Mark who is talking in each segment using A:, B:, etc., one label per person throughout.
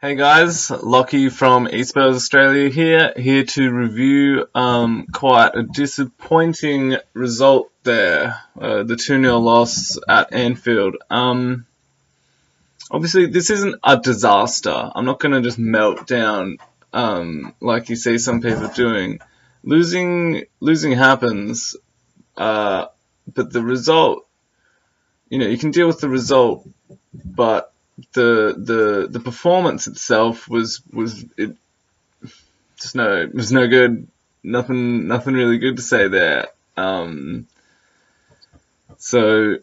A: Hey guys, Locky from e-Spurs Australia here to review quite a disappointing result there, the 2-0 loss at Anfield. Obviously this isn't a disaster. I'm not going to just melt down like you see some people doing. Losing happens, but the result, you can deal with the result, but the performance itself was no good. Nothing really good to say there. So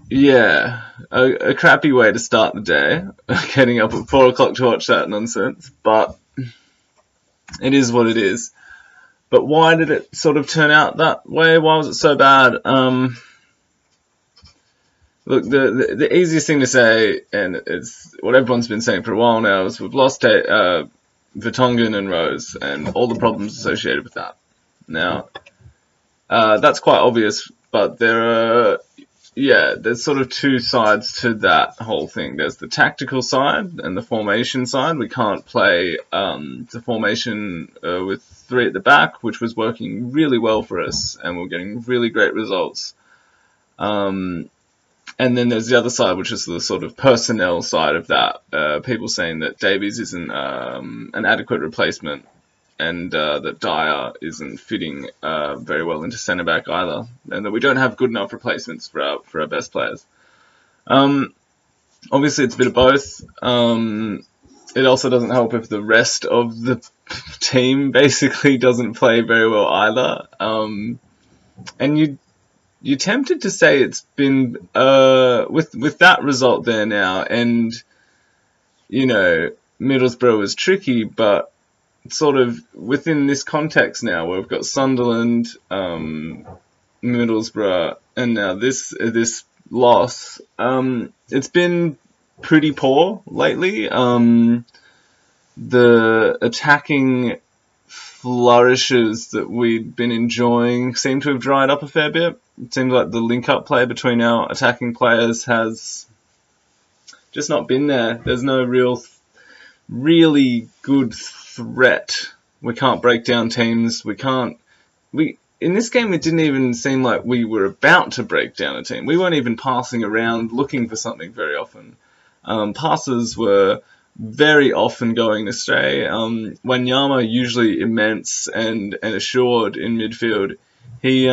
A: yeah, a crappy way to start the day, getting up at 4 o'clock to watch that nonsense. But it is what it is. But why did it sort of turn out that way? Why was it so bad? Look, the easiest thing to say, and it's what everyone's been saying for a while now, is we've lost Vertonghen and Rose, and all the problems associated with that. Now, that's quite obvious, but there's sort of two sides to that whole thing. There's the tactical side and the formation side. We can't play the formation with three at the back, which was working really well for us, and we're getting really great results. And then there's the other side, which is the sort of personnel side of that. People saying that Davies isn't an adequate replacement, and that Dyer isn't fitting very well into centre back either, and that we don't have good enough replacements for our best players. Obviously, it's a bit of both. It also doesn't help if the rest of the team basically doesn't play very well either. And you're tempted to say it's been with that result there now, and Middlesbrough was tricky, but sort of within this context now, where we've got Sunderland, Middlesbrough, and now this loss, it's been pretty poor lately. The attacking flourishes that we'd been enjoying seem to have dried up a fair bit. It seems like the link-up play between our attacking players has just not been there. There's no really good threat. We can't break down teams. In this game, it didn't even seem like we were about to break down a team. We weren't even passing around looking for something very often. Passes were very often going astray. Wanyama, usually immense and assured in midfield, he,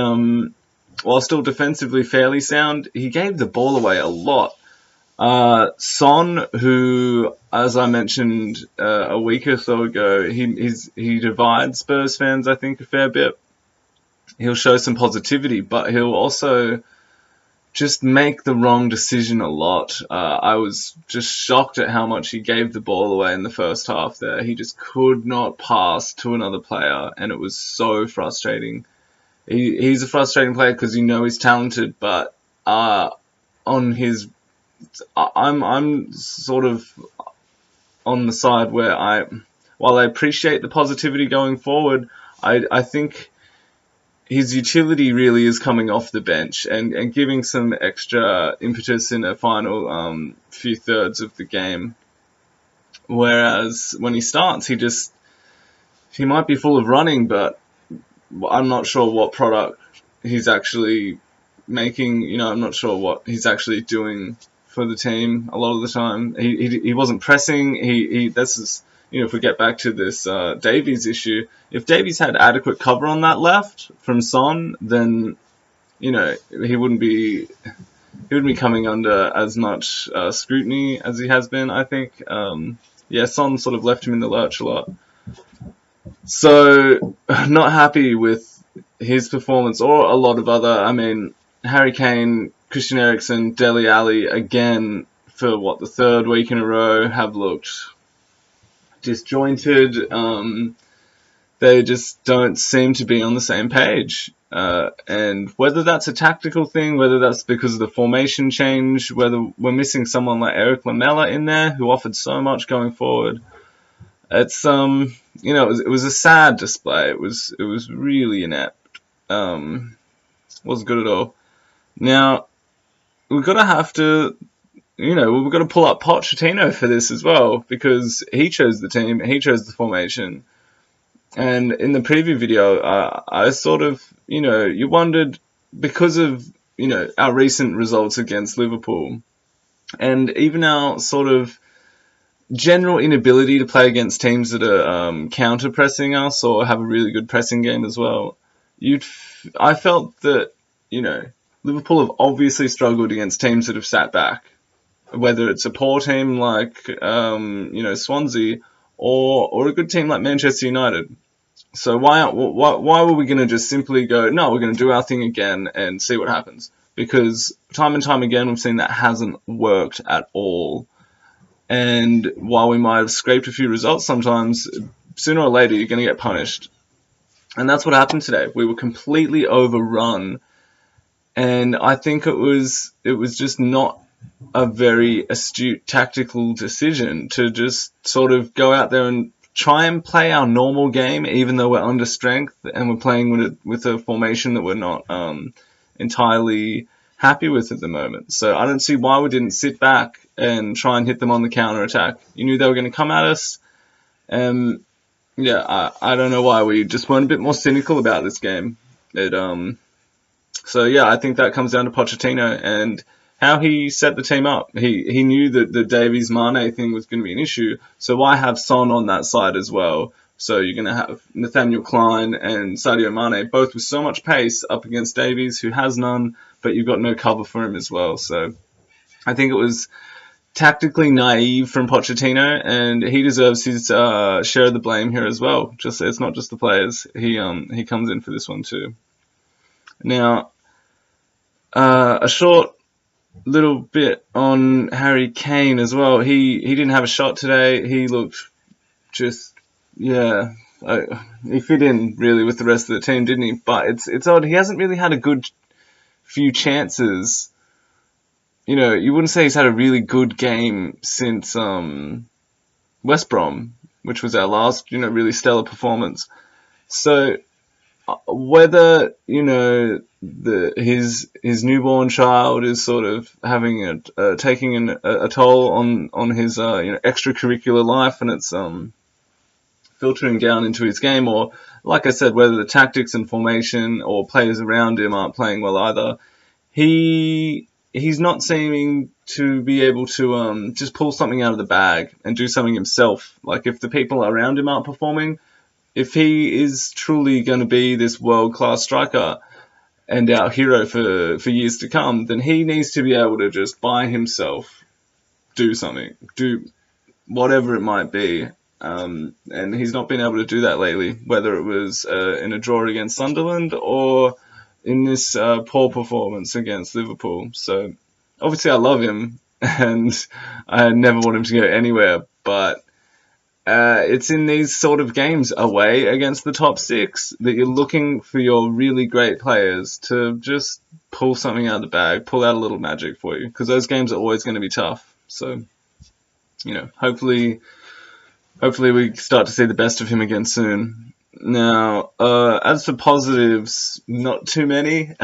A: while still defensively fairly sound, he gave the ball away a lot. Son, who, as I mentioned a week or so ago, he divides Spurs fans, I think, a fair bit. He'll show some positivity, but he'll also just make the wrong decision a lot. I was just shocked at how much he gave the ball away in the first half there. He just could not pass to another player, and it was so frustrating. He's a frustrating player because he's talented, but I'm sort of on the side where while I appreciate the positivity going forward, I think his utility really is coming off the bench and giving some extra impetus in the final few thirds of the game. Whereas when he starts, he might be full of running, but I'm not sure what product he's actually making. I'm not sure what he's actually doing for the team a lot of the time. He wasn't pressing. This is, if we get back to this Davies issue, if Davies had adequate cover on that left from Son, then he wouldn't be coming under as much scrutiny as he has been, I think. Son sort of left him in the lurch a lot. So, not happy with his performance or a lot of other. Harry Kane, Christian Eriksen, Dele Alli, again, for the third week in a row, have looked disjointed. They just don't seem to be on the same page. And whether that's a tactical thing, whether that's because of the formation change, whether we're missing someone like Eric Lamela in there who offered so much going forward, it's it was a sad display. It was really inept. Wasn't good at all. Now we're gonna have to we've got to pull up Pochettino for this as well, because he chose the team, he chose the formation. And in the preview video, I sort of, you wondered, because of, our recent results against Liverpool, and even our sort of general inability to play against teams that are counter-pressing us or have a really good pressing game as well. I felt that, Liverpool have obviously struggled against teams that have sat back, whether it's a poor team like, Swansea, or a good team like Manchester United. So why were we going to just simply go, no, we're going to do our thing again and see what happens? Because time and time again, we've seen that hasn't worked at all. And while we might have scraped a few results sometimes, sooner or later, you're going to get punished. And that's what happened today. We were completely overrun. And I think it was just not a very astute tactical decision to just sort of go out there and try and play our normal game, even though we're under strength and we're playing with a formation that we're not entirely happy with at the moment. So I don't see why we didn't sit back and try and hit them on the counter attack. You knew they were going to come at us. I don't know why we just weren't a bit more cynical about this game. So yeah, I think that comes down to Pochettino and how he set the team up. He knew that the Davies-Mane thing was going to be an issue, so why have Son on that side as well? So you're going to have Nathaniel Klein and Sadio Mane, both with so much pace up against Davies, who has none, but you've got no cover for him as well. So I think it was tactically naive from Pochettino, and he deserves his share of the blame here as well. Just it's not just the players. He comes in for this one too. Now, a short little bit on Harry Kane as well. He didn't have a shot today. He looked just, he fit in really with the rest of the team, didn't he? But it's odd. He hasn't really had a good few chances. You wouldn't say he's had a really good game since West Brom, which was our last, really stellar performance. So whether his newborn child is sort of having taking a toll on his extracurricular life, and it's filtering down into his game, or like I said, whether the tactics and formation or players around him aren't playing well either, he's not seeming to be able to just pull something out of the bag and do something himself. Like, if the people around him aren't performing, if he is truly going to be this world-class striker and our hero for years to come, then he needs to be able to just by himself do something, do whatever it might be. And he's not been able to do that lately, whether it was in a draw against Sunderland or in this poor performance against Liverpool. So obviously I love him and I never want him to go anywhere, but it's in these sort of games away against the top six that you're looking for your really great players to just pull something out of the bag, pull out a little magic for you, because those games are always going to be tough. So, hopefully we start to see the best of him again soon. Now, as for positives, not too many.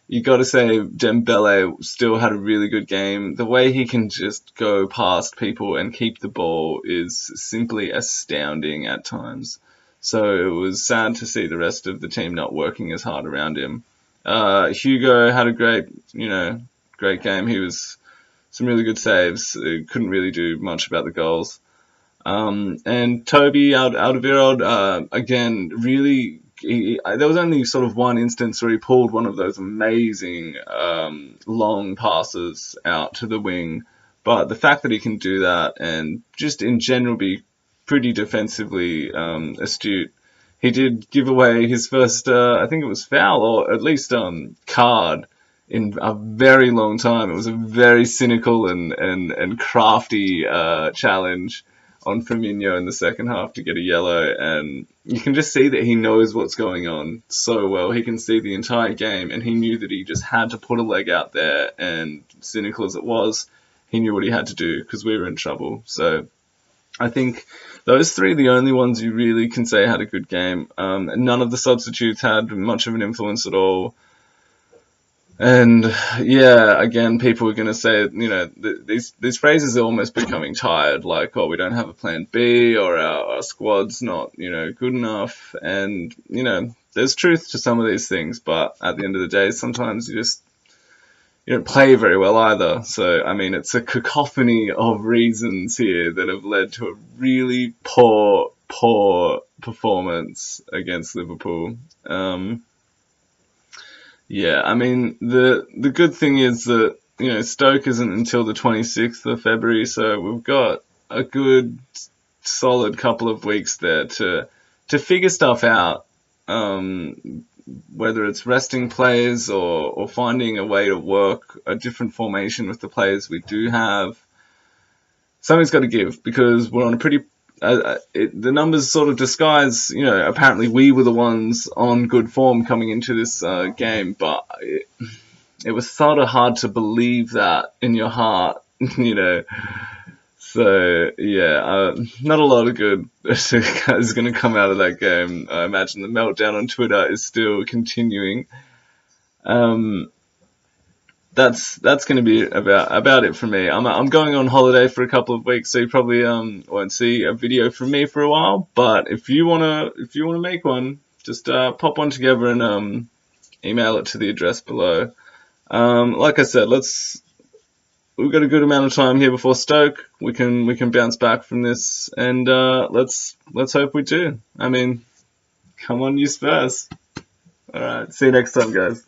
A: You got to say Dembele still had a really good game. The way he can just go past people and keep the ball is simply astounding at times. So it was sad to see the rest of the team not working as hard around him. Hugo had a great game. He was some really good saves. Couldn't really do much about the goals. And Toby Alderweireld, again, really, there was only sort of one instance where he pulled one of those amazing long passes out to the wing. But the fact that he can do that and just in general be pretty defensively astute. He did give away his first, I think it was foul, or at least card in a very long time. It was a very cynical and crafty challenge on Firmino in the second half to get a yellow, and you can just see that he knows what's going on so well. He can see the entire game, and he knew that he just had to put a leg out there, and cynical as it was, he knew what he had to do because we were in trouble. So I think those three are the only ones you really can say had a good game. None of the substitutes had much of an influence at all. And yeah, again, people are going to say, you know, these phrases are almost becoming tired, like, oh, we don't have a plan B, or our squad's not, you know, good enough. And, you know, there's truth to some of these things, but at the end of the day, sometimes you don't play very well either. So, I mean, it's a cacophony of reasons here that have led to a really poor performance against Liverpool. Yeah, I mean, the good thing is that, you know, Stoke isn't until the 26th of February, so we've got a good solid couple of weeks there to figure stuff out. Whether it's resting players, or finding a way to work a different formation with the players we do have. Something's got to give, because we're on a pretty. The numbers sort of disguise, you know, apparently we were the ones on good form coming into this game, but it was sort of hard to believe that in your heart, you know. So yeah, not a lot of good is going to come out of that game. I imagine the meltdown on Twitter is still continuing. Um, that's going to be about it for me. I'm going on holiday for a couple of weeks, so you probably won't see a video from me for a while. But if you wanna make one, just pop one together and email it to the address below. Like I said, we've got a good amount of time here before Stoke. We can bounce back from this, and let's hope we do. I mean, come on, you Spurs! All right, see you next time, guys.